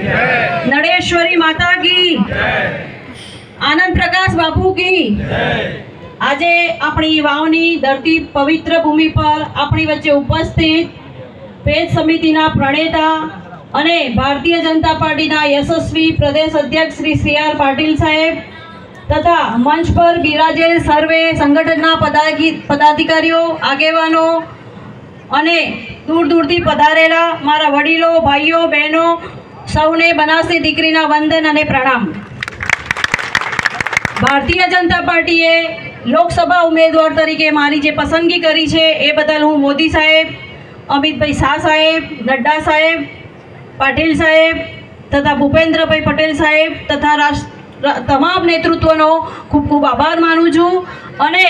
नड़ेश्वरी माता की, आनंद प्रकाश बापू की। આજે આપણી વાવની ધરતી પવિત્ર ભૂમિ પર આપણી વચ્ચે ઉપસ્થિત પેજ સમિતિના પ્રણેતા અને ભારતીય જનતા પાર્ટીના યશસ્વી પ્રદેશ અધ્યક્ષ શ્રી CR પાટીલ સાહેબ તથા મંચ પર બિરાજેલ સર્વે સંગઠનના પદાધિકારીઓ, આગેવાનો અને દૂર દૂરથી પધારેલા મારા વડીલો, ભાઈઓ, બહેનો સૌને બનાસની દીકરીના વંદન અને પ્રણામ। ભારતીય જનતા પાર્ટીએ લોકસભા ઉમેદવાર તરીકે મારી જે પસંદગી કરી છે એ બદલ હું મોદી સાહેબ, અમિતભાઈ શાહ સાહેબ, નડ્ડા સાહેબ, પાટીલ સાહેબ તથા ભૂપેન્દ્રભાઈ પટેલ સાહેબ તથા તમામ નેતૃત્વનો ખૂબ ખૂબ આભાર માનું છું। અને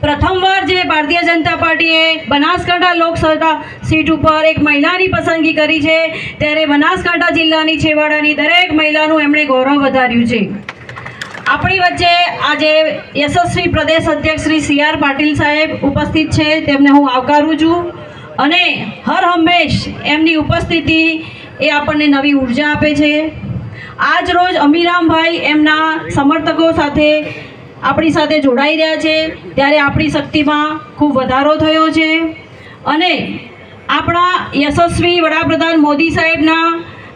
પ્રથમવાર જે ભારતીય જનતા પાર્ટીએ બનાસકાંઠા લોકસભા સીટ ઉપર એક મહિલાની પસંદગી કરી છે ત્યારે બનાસકાંઠા જિલ્લાની છેવાડાની દરેક મહિલાનું એમણે ગૌરવ વધાર્યું છે। આપણી વચ્ચે આજે યશસ્વી પ્રદેશ અધ્યક્ષ શ્રી CR પાટીલ સાહેબ ઉપસ્થિત છે, તેમને હું આવકારું છું અને હર હંમેશ એમની ઉપસ્થિતિ એ આપણને નવી ઉર્જા આપે છે। આજ રોજ અમીરામભાઈ એમના સમર્થકો સાથે આપણી સાથે જોડાઈ રહ્યા છે ત્યારે આપણી શક્તિમાં ખૂબ વધારો થયો છે અને આપણા યશસ્વી વડાપ્રધાન મોદી સાહેબના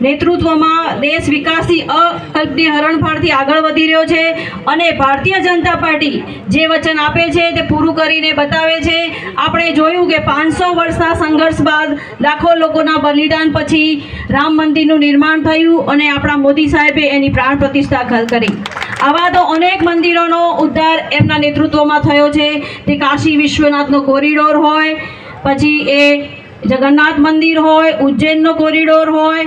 નેતૃત્વમાં દેશ વિકાસથી અકલ્પનીય હરણફાળથી આગળ વધી રહ્યો છે અને ભારતીય જનતા પાર્ટી જે વચન આપે છે તે પૂરું કરીને બતાવે છે। આપણે જોયું કે 500 વર્ષના સંઘર્ષ બાદ લાખો લોકોના બલિદાન પછી રામ મંદિરનું નિર્માણ થયું અને આપણા મોદી સાહેબે એની પ્રાણ પ્રતિષ્ઠા કરી। આવા તો અનેક મંદિરોનો ઉદ્ધાર એમના નેતૃત્વમાં થયો છે, તે કાશી વિશ્વનાથનો કોરિડોર હોય, પછી એ જગન્નાથ મંદિર હોય, ઉજ્જૈનનો કોરિડોર હોય,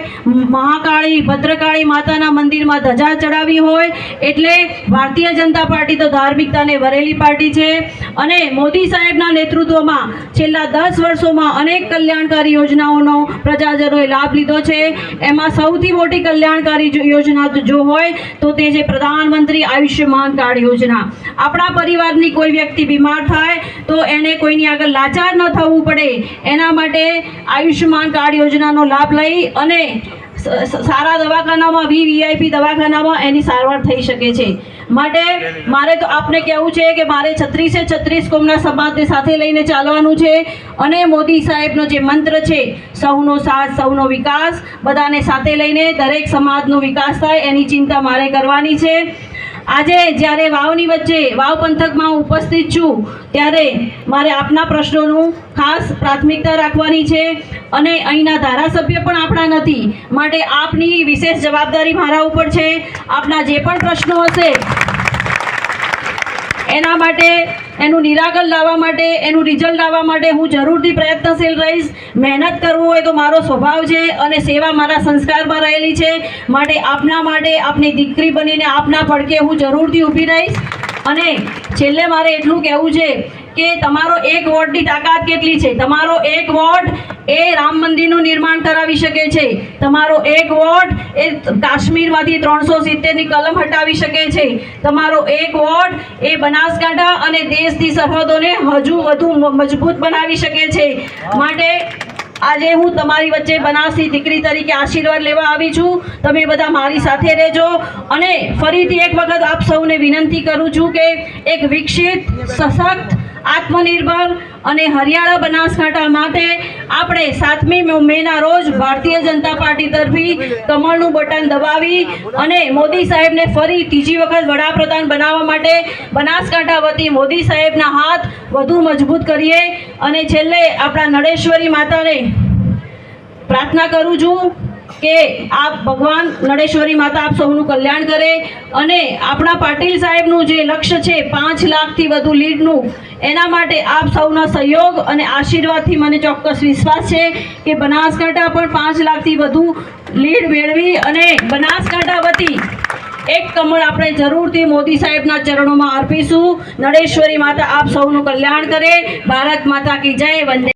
મહાકાળી ભદ્રકાળી માતાના મંદિરમાં ધજા ચડાવી હોય। એટલે ભારતીય જનતા પાર્ટી તો ધાર્મિકતાને વરેલી પાર્ટી છે અને મોદી સાહેબના નેતૃત્વમાં છેલ્લા 10 વર્ષોમાં અનેક કલ્યાણકારી યોજનાઓનો પ્રજાજનોએ લાભ લીધો છે। એમાં સૌથી મોટી કલ્યાણકારી યોજના જો હોય તો તે છે પ્રધાનમંત્રી આયુષ્યમાન કાર્ડ યોજના। આપણા પરિવારની કોઈ વ્યક્તિ બીમાર થાય તો એને કોઈની આગળ લાચાર ન થવું પડે એના માટે આયુષ્યમાન કાર્ડ યોજનાનો લાભ લઈ અને સારા દવાખાનામાં VIP દવાખાનામાં એની સારવાર થઈ શકે છે। માટે મારે તો આપને કહેવું છે કે મારે 36 કોમના સમાજને સાથે લઈને ચાલવાનું છે અને મોદી સાહેબનો જે મંત્ર છે સૌનો સાથ સૌનો વિકાસ, બધાને સાથે લઈને દરેક સમાજનો વિકાસ થાય એની ચિંતા મારે કરવાની છે। આજે જ્યારે વાવની વચ્ચે વાવ પંથકમાં હું ઉપસ્થિત છું ત્યારે મારે આપના પ્રશ્નોનું ખાસ પ્રાથમિકતા રાખવાની છે અને અહીંના ધારાસભ્ય પણ આપણા નથી, માટે આપની વિશેષ જવાબદારી મારા ઉપર છે। આપના જે પણ પ્રશ્નો હશે એના માટે, એનું નિરાકરણ લાવવા માટે, એનું રિઝલ્ટ લાવવા માટે હું જરૂરથી પ્રયત્નશીલ રહીશ। મહેનત કરવું હોય તો મારો સ્વભાવ છે અને સેવા મારા સંસ્કારમાં રહેલી છે, માટે આપના માટે આપની દીકરી બનીને આપના પડકે હું જરૂરથી ઊભી રહીશ। અને છેલ્લે મારે એટલું કહેવું છે કે તમારો એક વોટની તાકાત કેટલી છે। તમારો એક વોટ એ રામ મંદિરનું નિર્માણ કરાવી શકે છે, તમારો એક વોટ એ કાશ્મીરમાંથી 370ની કલમ હટાવી શકે છે, તમારો એક વોટ એ બનાસકાંઠા અને દેશની સરહદોને હજુ વધુ મજબૂત બનાવી શકે છે। માટે આજે હું તમારી વચ્ચે બનાસની દીકરી તરીકે આશીર્વાદ લેવા આવી છું। તમે બધા મારી સાથે રહેજો અને ફરીથી એક વખત આપ સૌને વિનંતી કરું છું કે એક વિકસિત, સશક્ત, આત્મનિર્ભર અને હરિયાળા બનાસકાંઠા માટે આપણે 7મી મેના રોજ ભારતીય જનતા પાર્ટી તરફી કમળનું બટન દબાવી અને મોદી સાહેબને ફરી ત્રીજી વખત વડાપ્રધાન બનાવવા માટે બનાસકાંઠા વતી મોદી સાહેબના હાથ વધુ મજબૂત કરીએ। અને છેલ્લે આપણા નડેશ્વરી માતાને પ્રાર્થના કરું છું કે આપ ભગવાન નડેશ્વરી માતા આપ સૌનું કલ્યાણ કરે અને આપણા પાટીલ સાહેબનું જે લક્ષ્ય છે 5 લાખથી વધુ લીડનું, એના માટે આપ સૌના સહયોગ અને આશીર્વાદથી મને ચોક્કસ વિશ્વાસ છે કે બનાસકાંઠા પણ 5 લાખથી વધુ લીડ મેળવી અને બનાસકાંઠા વતી એક કમળ આપણે જરૂરથી મોદી સાહેબના ચરણોમાં અર્પીશું। નડેશ્વરી માતા આપ સૌનું કલ્યાણ કરે। ભારત માતા કી જય। વંદે।